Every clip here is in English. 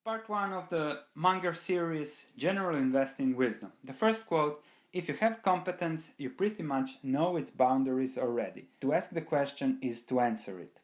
Part 1 of the Munger series, General Investing Wisdom. The first quote: if you have competence, you pretty much know its boundaries already. To ask the question is to answer it.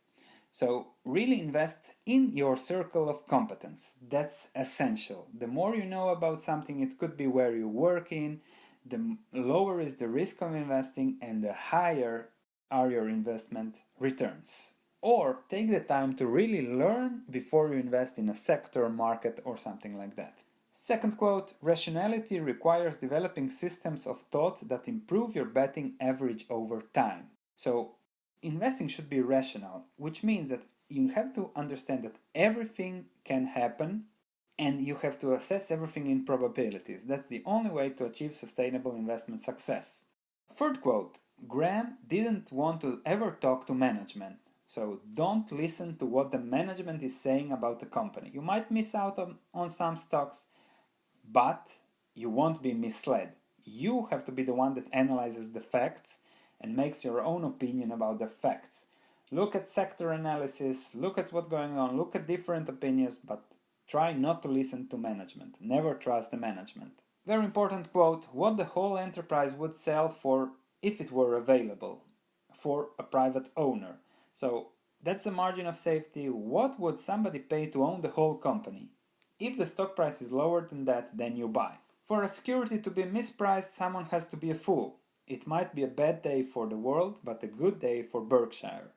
So really invest in your circle of competence. That's essential. The more you know about something, it could be where you work in, the lower is the risk of investing and the higher are your investment returns. Or take the time to really learn before you invest in a sector, market, or something like that. Second quote: rationality requires developing systems of thought that improve your betting average over time. So investing should be rational, which means that you have to understand that everything can happen and you have to assess everything in probabilities. That's the only way to achieve sustainable investment success. Third quote: Graham didn't want to ever talk to management. So don't listen to what the management is saying about the company. You might miss out on some stocks, but you won't be misled. You have to be the one that analyzes the facts and makes your own opinion about the facts. Look at sector analysis, look at what's going on, look at different opinions, but try not to listen to management. Never trust the management. Very important quote: what the whole enterprise would sell for if it were available for a private owner. So that's the margin of safety. What would somebody pay to own the whole company? If the stock price is lower than that, then you buy. For a security to be mispriced, someone has to be a fool. It might be a bad day for the world, but a good day for Berkshire.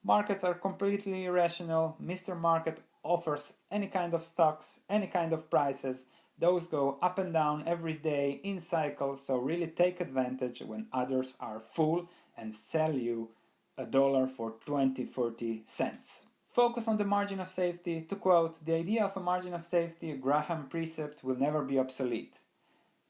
Markets are completely irrational. Mr. Market offers any kind of stocks, any kind of prices. Those go up and down every day in cycles, so really take advantage when others are full and sell you $1 for 20-30 cents. Focus on the margin of safety. To quote, the idea of a margin of safety, a Graham precept, will never be obsolete.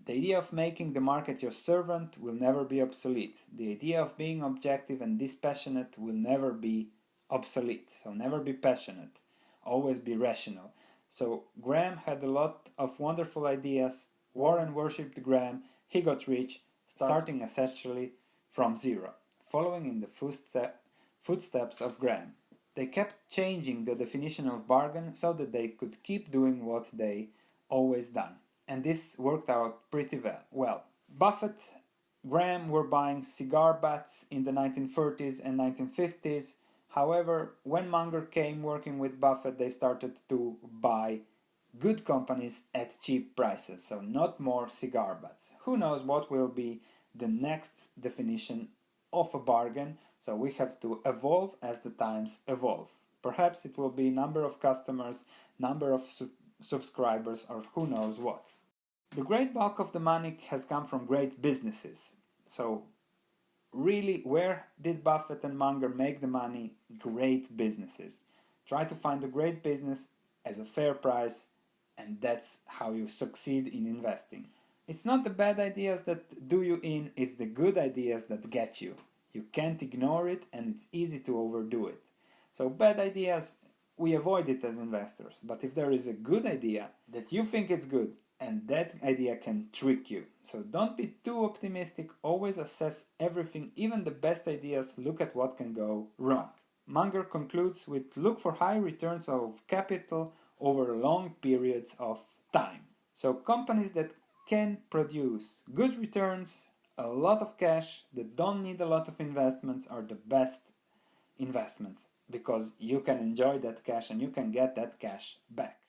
The idea of making the market your servant will never be obsolete. The idea of being objective and dispassionate will never be obsolete. So never be passionate. Always be rational. So Graham had a lot of wonderful ideas. Warren worshipped Graham. He got rich, starting essentially from zero, following in the footsteps of Graham. They kept changing the definition of bargain so that they could keep doing what they always done. And this worked out pretty well. Buffett, Graham were buying cigar butts in the 1930s and 1950s. However, when Munger came working with Buffett, they started to buy good companies at cheap prices. So not more cigar butts. Who knows what will be the next definition of a bargain, so we have to evolve as the times evolve. Perhaps it will be number of customers, number of subscribers, or who knows what. The great bulk of the money has come from great businesses. So really, where did Buffett and Munger make the money? Great businesses. Try to find a great business as a fair price, and that's how you succeed in investing. It's not the bad ideas that do you in, it's the good ideas that get you. You can't ignore it and it's easy to overdo it. So bad ideas, we avoid it as investors. But if there is a good idea that you think it's good and that idea can trick you. So don't be too optimistic, always assess everything, even the best ideas, look at what can go wrong. Munger concludes with: look for high returns of capital over long periods of time. So companies that can produce good returns, a lot of cash, that don't need a lot of investments are the best investments because you can enjoy that cash and you can get that cash back.